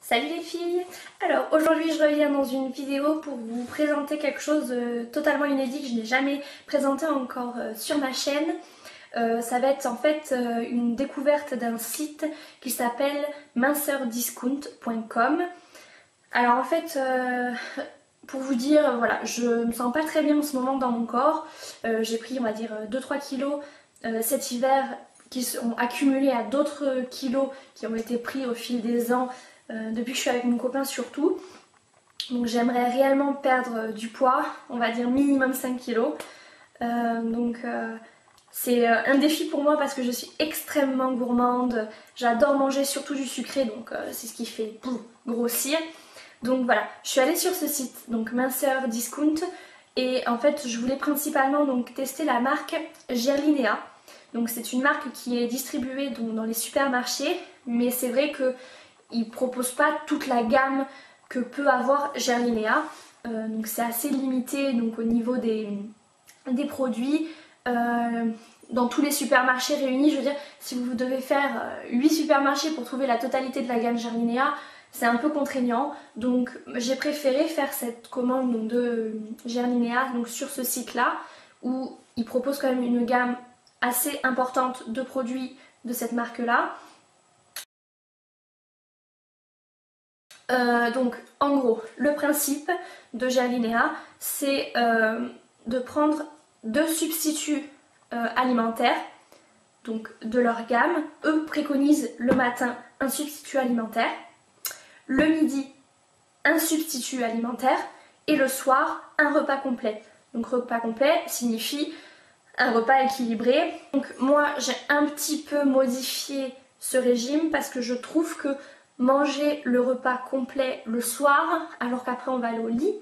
Salut les filles! Alors aujourd'hui je reviens dans une vidéo pour vous présenter quelque chose de totalement inédit que je n'ai jamais présenté encore sur ma chaîne. Ça va être en fait une découverte d'un site qui s'appelle minceurdiscount.com. Alors en fait, pour vous dire, voilà, je me sens pas très bien en ce moment dans mon corps. J'ai pris on va dire 2-3 kilos cet hiver qui sont accumulés à d'autres kilos qui ont été pris au fil des ans. Depuis que je suis avec mon copain surtout. Donc j'aimerais réellement perdre du poids, on va dire minimum 5 kilos. C'est un défi pour moi parce que je suis extrêmement gourmande. J'adore manger surtout du sucré, donc c'est ce qui fait grossir. Donc voilà, je suis allée sur ce site, donc Minceur Discount. Et en fait je voulais principalement donc tester la marque Gerlinea. Donc c'est une marque qui est distribuée donc, dans les supermarchés, mais c'est vrai que ils ne proposent pas toute la gamme que peut avoir Gerlinea. Donc c'est assez limité donc, au niveau des produits. Dans tous les supermarchés réunis, je veux dire, si vous devez faire 8 supermarchés pour trouver la totalité de la gamme Gerlinea, c'est un peu contraignant. Donc j'ai préféré faire cette commande donc, de Gerlinea donc, sur ce site-là, où ils proposent quand même une gamme assez importante de produits de cette marque-là. Donc en gros le principe de Gerlinea c'est de prendre deux substituts alimentaires donc de leur gamme. Eux préconisent le matin un substitut alimentaire, le midi un substitut alimentaire et le soir un repas complet. Donc repas complet signifie un repas équilibré. Donc moi j'ai un petit peu modifié ce régime parce que je trouve que manger le repas complet le soir alors qu'après on va aller au lit,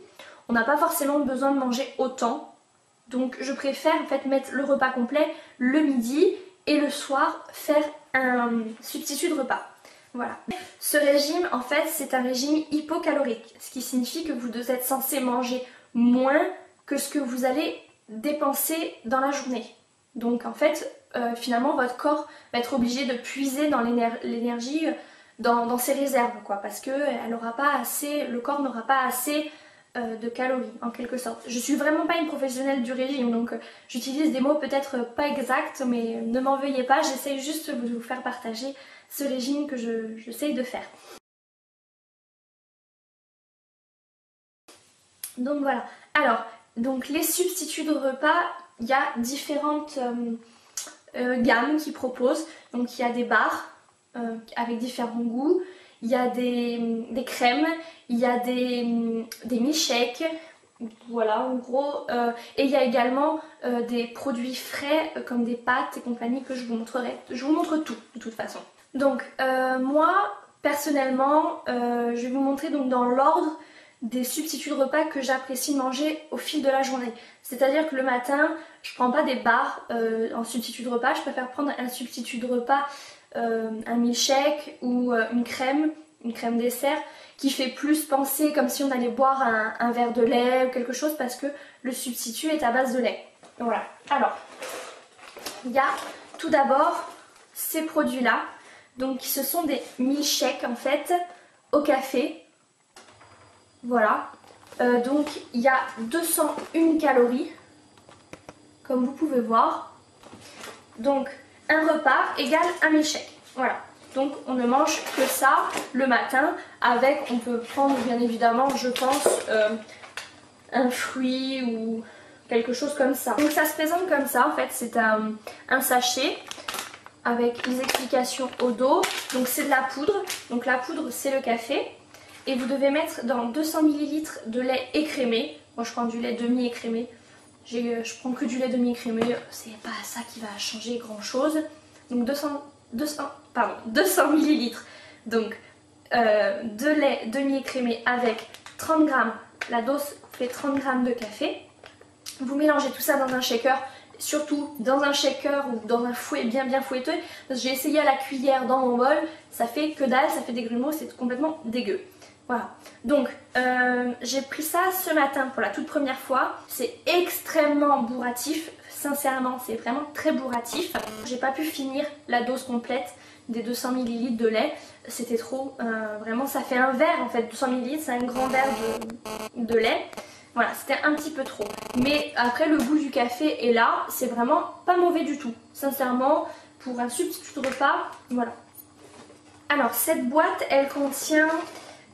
on n'a pas forcément besoin de manger autant. Donc je préfère en fait mettre le repas complet le midi et le soir faire un substitut de repas. Voilà. Ce régime en fait c'est un régime hypocalorique, ce qui signifie que vous êtes censé manger moins que ce que vous allez dépenser dans la journée. Donc en fait finalement votre corps va être obligé de puiser dans l'énergie dans ses réserves quoi, parce que elle aura pas assez, le corps n'aura pas assez de calories en quelque sorte. Je suis vraiment pas une professionnelle du régime donc j'utilise des mots peut-être pas exacts mais ne m'en veuillez pas, j'essaye juste de vous faire partager ce régime que j'essaye de faire. Donc voilà, alors donc les substituts de repas, il y a différentes gammes qui proposent, donc il y a des bars avec différents goûts, il y a des crèmes, il y a des milkshakes, voilà en gros, et il y a également des produits frais comme des pâtes et compagnie que je vous montrerai. Je vous montre tout de toute façon. Donc moi personnellement je vais vous montrer donc dans l'ordre des substituts de repas que j'apprécie de manger au fil de la journée. C'est-à-dire que le matin, je prends pas des bars en substitut de repas, je préfère prendre un substitut de repas, un milkshake ou une crème dessert qui fait plus penser comme si on allait boire un verre de lait ou quelque chose parce que le substitut est à base de lait. Voilà. Alors, il y a tout d'abord ces produits-là, donc ce sont des milkshakes en fait au café. Voilà, donc il y a 201 calories, comme vous pouvez voir. Donc un repas égale un milkshake. Voilà, donc on ne mange que ça le matin avec, on peut prendre bien évidemment, je pense, un fruit ou quelque chose comme ça. Donc ça se présente comme ça, en fait c'est un sachet avec les explications au dos. Donc c'est de la poudre, donc la poudre c'est le café. Et vous devez mettre dans 200 ml de lait écrémé. Moi je prends du lait demi-écrémé. Je prends que du lait demi-écrémé. C'est pas ça qui va changer grand chose. Donc 200 ml donc, de lait demi-écrémé avec 30 g. La dose fait 30 g de café. Vous mélangez tout ça dans un shaker. Surtout dans un shaker ou dans un fouet bien fouetteux. Parce que j'ai essayé à la cuillère dans mon bol. Ça fait que dalle, ça fait des grumeaux. C'est complètement dégueu. Voilà, donc j'ai pris ça ce matin pour la toute première fois. C'est extrêmement bourratif, sincèrement c'est vraiment très bourratif. J'ai pas pu finir la dose complète des 200 ml de lait, c'était trop, vraiment ça fait un verre en fait, 200 ml c'est un grand verre de lait. Voilà, c'était un petit peu trop. Mais après le goût du café est là, c'est vraiment pas mauvais du tout. Sincèrement, pour un substitut de repas, voilà. Alors cette boîte, elle contient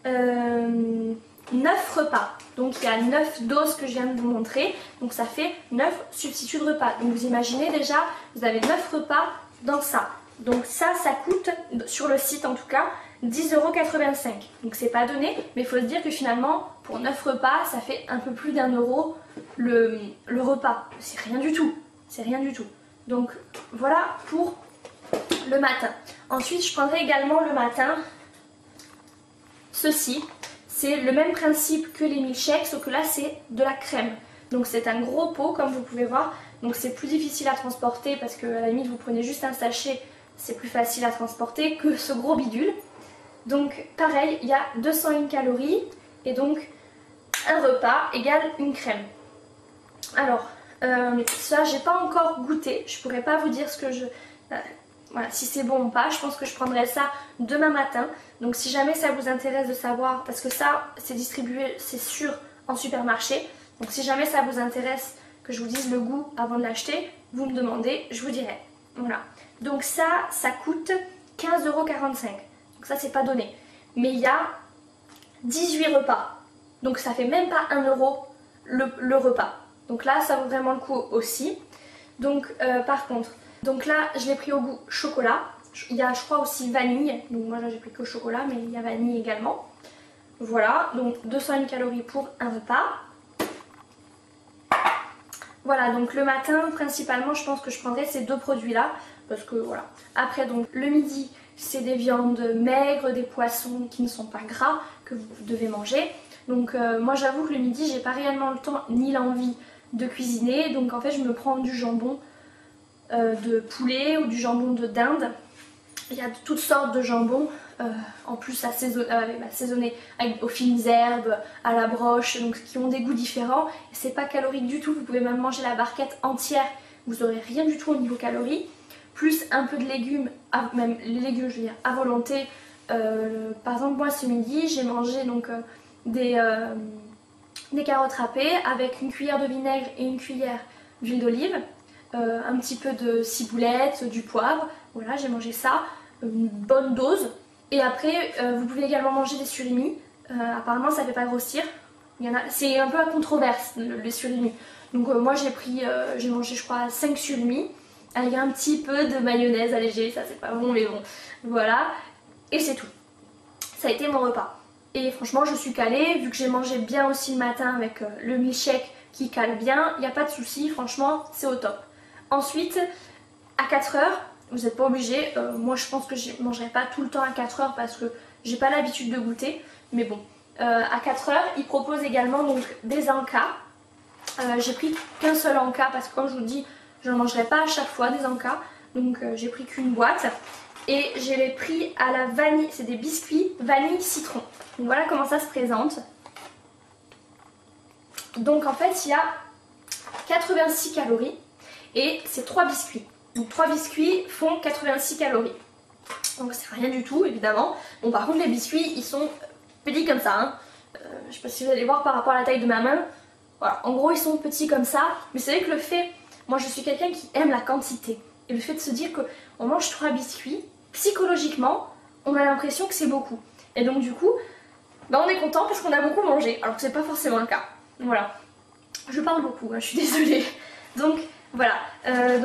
9 repas. Donc il y a 9 doses que je viens de vous montrer. Donc ça fait 9 substituts de repas. Donc vous imaginez déjà, vous avez 9 repas dans ça. Donc ça coûte, sur le site en tout cas, 10,85 €. Donc c'est pas donné, mais il faut se dire que finalement, pour 9 repas, ça fait un peu plus d'1 € le repas. C'est rien du tout. C'est rien du tout. Donc voilà pour le matin. Ensuite, je prendrai également le matin ceci. C'est le même principe que les milkshakes, sauf que là c'est de la crème. Donc c'est un gros pot comme vous pouvez voir. Donc c'est plus difficile à transporter parce que à la limite vous prenez juste un sachet, c'est plus facile à transporter que ce gros bidule. Donc pareil, il y a 201 calories et donc un repas égale une crème. Alors ça j'ai pas encore goûté, je pourrais pas vous dire ce que je... voilà, si c'est bon ou pas, je pense que je prendrai ça demain matin. Donc si jamais ça vous intéresse de savoir, parce que ça c'est distribué, c'est sûr, en supermarché. Donc si jamais ça vous intéresse que je vous dise le goût avant de l'acheter, vous me demandez, je vous dirai. Voilà. Donc ça coûte 15,45 €. Donc ça c'est pas donné. Mais il y a 18 repas. Donc ça fait même pas 1 € le repas. Donc là ça vaut vraiment le coup aussi. Donc par contre, donc là je l'ai pris au goût chocolat. Il y a je crois aussi vanille. Donc moi là j'ai pris que chocolat mais il y a vanille également. Voilà, donc 201 calories pour un repas. Voilà, donc le matin principalement je pense que je prendrai ces deux produits là. Parce que voilà. Après donc le midi c'est des viandes maigres, des poissons qui ne sont pas gras que vous devez manger. Donc moi j'avoue que le midi j'ai pas réellement le temps ni l'envie de cuisiner. Donc en fait je me prends du jambon de poulet ou du jambon de dinde. Il y a toutes sortes de jambons, en plus assaisonnés aux fines herbes, à la broche, donc qui ont des goûts différents. C'est pas calorique du tout, vous pouvez même manger la barquette entière, vous aurez rien du tout au niveau calories. Plus un peu de légumes, même les légumes je veux dire à volonté. Par exemple moi ce midi j'ai mangé donc des carottes râpées avec une cuillère de vinaigre et une cuillère d'huile d'olive. Un petit peu de ciboulette, du poivre, voilà j'ai mangé ça, une bonne dose. Et après vous pouvez également manger des surimi, apparemment ça ne fait pas grossir, c'est un peu à controverse le surimi. Donc moi j'ai mangé je crois 5 surimi avec un petit peu de mayonnaise allégée, ça c'est pas bon mais bon, voilà, et c'est tout. Ça a été mon repas. Et franchement je suis calée, vu que j'ai mangé bien aussi le matin avec le milkshake qui cale bien, il n'y a pas de souci, franchement c'est au top. Ensuite, à 4 h, vous n'êtes pas obligé, moi je pense que je ne mangerai pas tout le temps à 4 h parce que j'ai pas l'habitude de goûter, mais bon, à 4 h, ils proposent également donc des encas. J'ai pris qu'un seul encas parce que comme je vous dis, je ne mangerai pas à chaque fois des encas, donc j'ai pris qu'une boîte. Et je l'ai pris à la vanille, c'est des biscuits vanille citron. Donc voilà comment ça se présente. Donc en fait il y a 86 calories. Et c'est 3 biscuits. Donc 3 biscuits font 86 calories. Donc c'est rien du tout évidemment. Bon par contre les biscuits ils sont petits comme ça. Hein. Je sais pas si vous allez voir par rapport à la taille de ma main. Voilà, en gros ils sont petits comme ça. Mais c'est vrai que le fait, moi je suis quelqu'un qui aime la quantité. Et le fait de se dire qu'on mange 3 biscuits, psychologiquement on a l'impression que c'est beaucoup. Et donc du coup, bah, on est content parce qu'on a beaucoup mangé. Alors que c'est pas forcément le cas. Voilà. Je parle beaucoup, hein, je suis désolée. Donc voilà,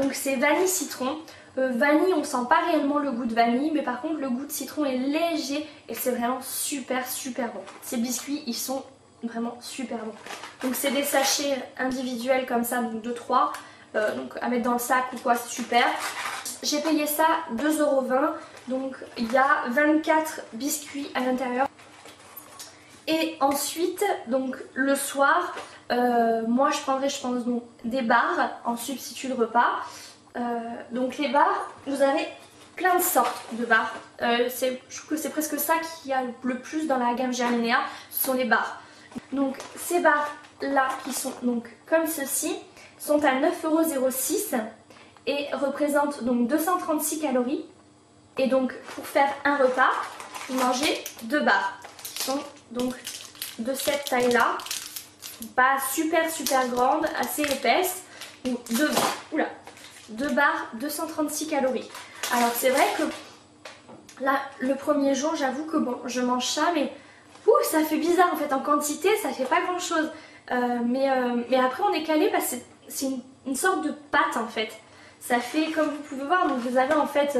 donc c'est vanille citron. Vanille, on sent pas réellement le goût de vanille, mais par contre le goût de citron est léger et c'est vraiment super bon. Ces biscuits, ils sont vraiment super bons. Donc c'est des sachets individuels comme ça, donc 2-3, donc à mettre dans le sac ou quoi, c'est super. J'ai payé ça 2,20 €, donc il y a 24 biscuits à l'intérieur. Et ensuite, donc le soir, moi je prendrai je pense donc, des bars en substitut de repas. Donc les bars, vous avez plein de sortes de bars. Je trouve que c'est presque ça qui a le plus dans la gamme Germinea, ce sont les bars. Donc ces bars là qui sont donc comme ceci, sont à 9,06 € et représentent donc 236 calories. Et donc pour faire un repas, vous mangez 2 barres qui sont donc de cette taille-là, pas super grandes, assez épaisses. Donc 2 barres, 236 calories. Alors c'est vrai que là, le premier jour, j'avoue que bon, je mange ça, mais ça fait bizarre en fait. En quantité, ça fait pas grand chose. Mais après, on est calé parce que c'est une sorte de pâte en fait. Ça fait, comme vous pouvez voir, donc vous avez en fait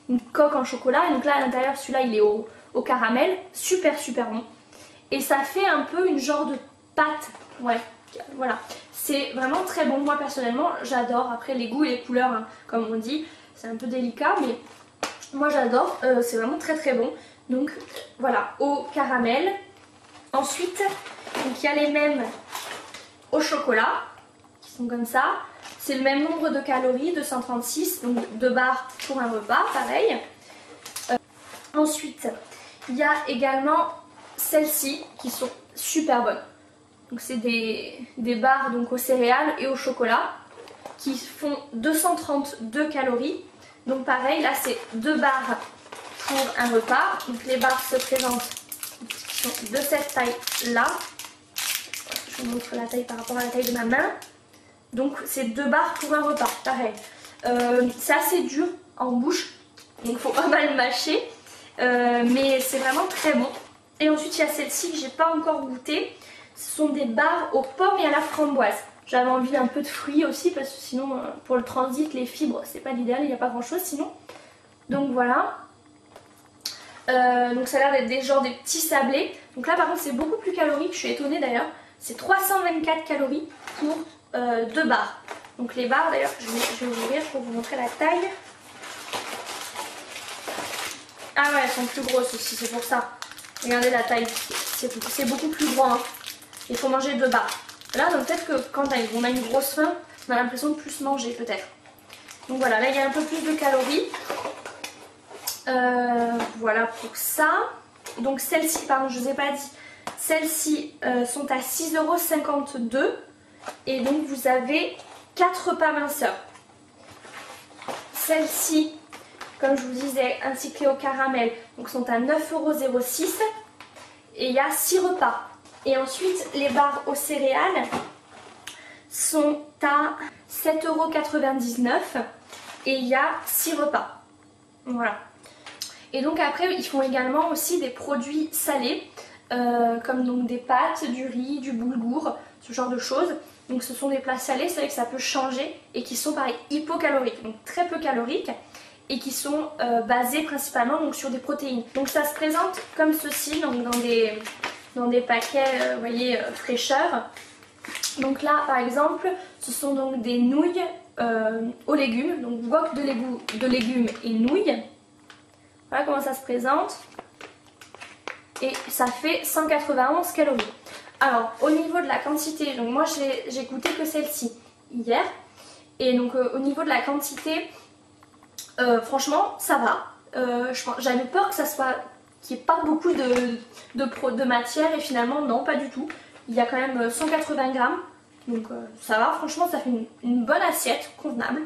une coque en chocolat. Et donc là, à l'intérieur, celui-là, il est au caramel. Super bon. Et ça fait un peu une genre de pâte. Ouais, voilà. C'est vraiment très bon. Moi, personnellement, j'adore. Après, les goûts et les couleurs, hein, comme on dit, c'est un peu délicat, mais moi j'adore, c'est vraiment très bon. Donc voilà, au caramel. Ensuite, il y a les mêmes au chocolat, qui sont comme ça. C'est le même nombre de calories, 236, donc 2 barres pour un repas, pareil. Ensuite, il y a également celles-ci qui sont super bonnes. Donc c'est des barres donc aux céréales et au chocolat qui font 232 calories. Donc pareil, là c'est 2 barres pour un repas. Donc les barres se présentent de cette taille-là. Je vous montre la taille par rapport à la taille de ma main. Donc c'est 2 barres pour un repas, pareil. C'est assez dur en bouche, donc il faut pas mal mâcher. Mais c'est vraiment très bon. Et ensuite il y a celle-ci que j'ai pas encore goûté. Ce sont des barres aux pommes et à la framboise. J'avais envie d'un peu de fruits aussi parce que sinon pour le transit les fibres c'est pas l'idéal, il n'y a pas grand chose sinon. Donc voilà. Donc ça a l'air d'être des petits sablés. Donc là par contre c'est beaucoup plus calorique, je suis étonnée d'ailleurs. C'est 324 calories pour 2 barres. Donc les barres d'ailleurs je vais ouvrir pour vous montrer la taille. Ah ouais, elles sont plus grosses aussi, c'est pour ça. Regardez la taille, c'est beaucoup plus grand. Hein. Il faut manger 2 barres. Là, donc peut-être que quand on a une grosse faim, on a l'impression de plus manger peut-être. Donc voilà, là il y a un peu plus de calories. Voilà pour ça. Donc celles-ci, pardon, je ne vous ai pas dit. Celles-ci sont à 6,52 € et donc vous avez 4 repas minceurs. Celles-ci, comme je vous disais, ainsi que les au caramel, donc sont à 9,06 € et il y a 6 repas. Et ensuite, les barres aux céréales sont à 7,99 € et il y a 6 repas. Voilà. Et donc après, ils font également aussi des produits salés, comme donc des pâtes, du riz, du boulgour, ce genre de choses. Donc ce sont des plats salés, c'est vrai que ça peut changer et qui sont pareil hypocaloriques, donc très peu caloriques et qui sont basés principalement donc, sur des protéines. Donc ça se présente comme ceci, donc dans des paquets, vous voyez, fraîcheur. Donc là, par exemple, ce sont donc des nouilles aux légumes, donc wok de légumes et nouilles. Voilà comment ça se présente. Et ça fait 191 calories. Alors, au niveau de la quantité, donc moi j'ai goûté que celle-ci hier. Et donc au niveau de la quantité, franchement, ça va. J'avais peur que ça soit qu'il n'y ait pas beaucoup de matière et finalement non, pas du tout. Il y a quand même 180 grammes, donc ça va, franchement ça fait une bonne assiette, convenable.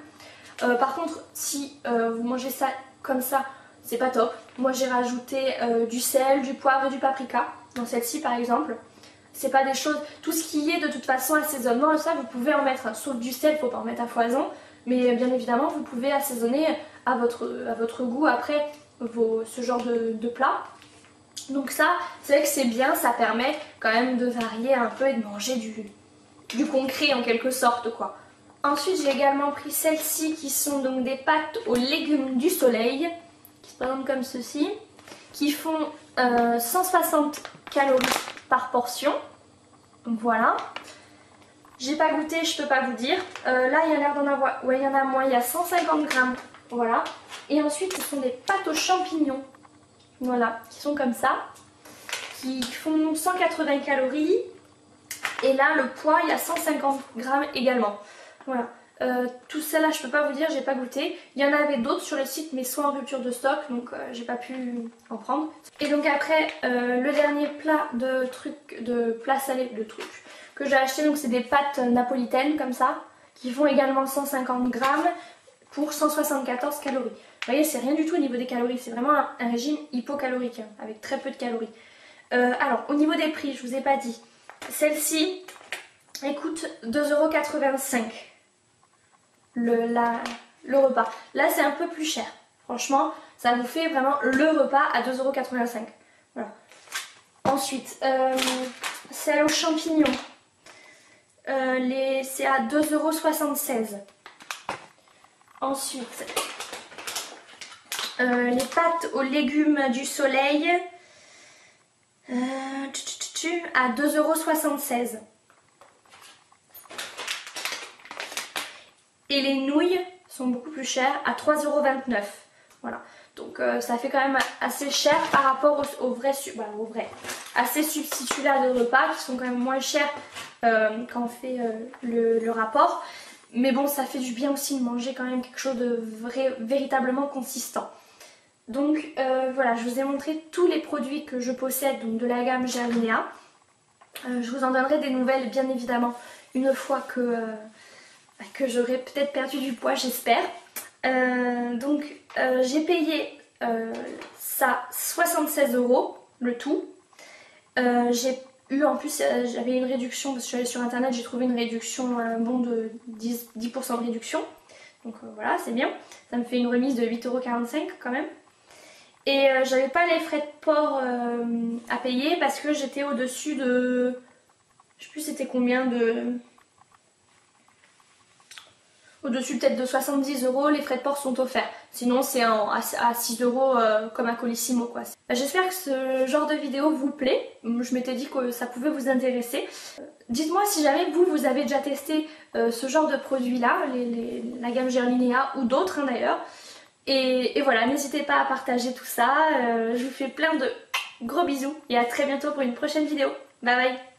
Par contre, si vous mangez ça comme ça, c'est pas top. Moi j'ai rajouté du sel, du poivre et du paprika dans celle-ci par exemple. C'est pas des choses, tout ce qui est de toute façon assaisonnement, ça vous pouvez en mettre, sauf du sel, faut pas en mettre à foison. Mais bien évidemment vous pouvez assaisonner à votre goût après ce genre de plat. Donc ça, c'est vrai que c'est bien, ça permet quand même de varier un peu et de manger du concret en quelque sorte quoi. Ensuite j'ai également pris celles-ci qui sont donc des pâtes aux légumes du soleil, qui se présentent comme ceci, qui font 160 calories par portion. Donc voilà. J'ai pas goûté, je peux pas vous dire. Là il y a l'air d'en avoir, ouais il y en a moins, il y a 150 grammes. Voilà. Et ensuite ce sont des pâtes aux champignons. Voilà, qui sont comme ça, qui font 180 calories. Et là, le poids, il y a 150 grammes également. Voilà. Tout ça là, je peux pas vous dire, j'ai pas goûté. Il y en avait d'autres sur le site, mais soit en rupture de stock, donc j'ai pas pu en prendre. Et donc après, le dernier plat plat salé que j'ai acheté, donc c'est des pâtes napolitaines comme ça, qui font également 150 grammes pour 174 calories. Vous voyez, c'est rien du tout au niveau des calories, c'est vraiment un régime hypocalorique, hein, avec très peu de calories. Alors, au niveau des prix, je vous ai pas dit, celle-ci, elle coûte 2,85 € le repas. Là, c'est un peu plus cher. Franchement, ça vous fait vraiment le repas à 2,85 €. Voilà. Ensuite, celle aux champignons, c'est à 2,76 €. Ensuite, les pâtes aux légumes du soleil à 2,76 €. Et les nouilles sont beaucoup plus chères à 3,29 €. Voilà. Donc ça fait quand même assez cher par rapport aux vrais à ces substituts-là de repas qui sont quand même moins chers quand on fait le rapport. Mais bon, ça fait du bien aussi de manger quand même quelque chose de véritablement consistant. Donc voilà, je vous ai montré tous les produits que je possède, donc de la gamme Gerlinea. Je vous en donnerai des nouvelles bien évidemment une fois que j'aurai peut-être perdu du poids, j'espère. Donc j'ai payé ça 76 € le tout. J'ai eu en plus, j'avais une réduction parce que je suis allée sur internet, j'ai trouvé une réduction, un bon de 10% de réduction. Donc voilà, c'est bien. Ça me fait une remise de 8,45 € quand même. Et j'avais pas les frais de port à payer parce que j'étais au-dessus de... Je sais plus c'était combien de... Au-dessus peut-être de 70 €, les frais de port sont offerts. Sinon c'est à 6 € comme à Colissimo quoi. J'espère que ce genre de vidéo vous plaît. Je m'étais dit que ça pouvait vous intéresser. Dites-moi si jamais vous avez déjà testé ce genre de produit là, la gamme Gerlinea ou d'autres hein, d'ailleurs. Et voilà, n'hésitez pas à partager tout ça. Je vous fais plein de gros bisous et à très bientôt pour une prochaine vidéo. Bye bye.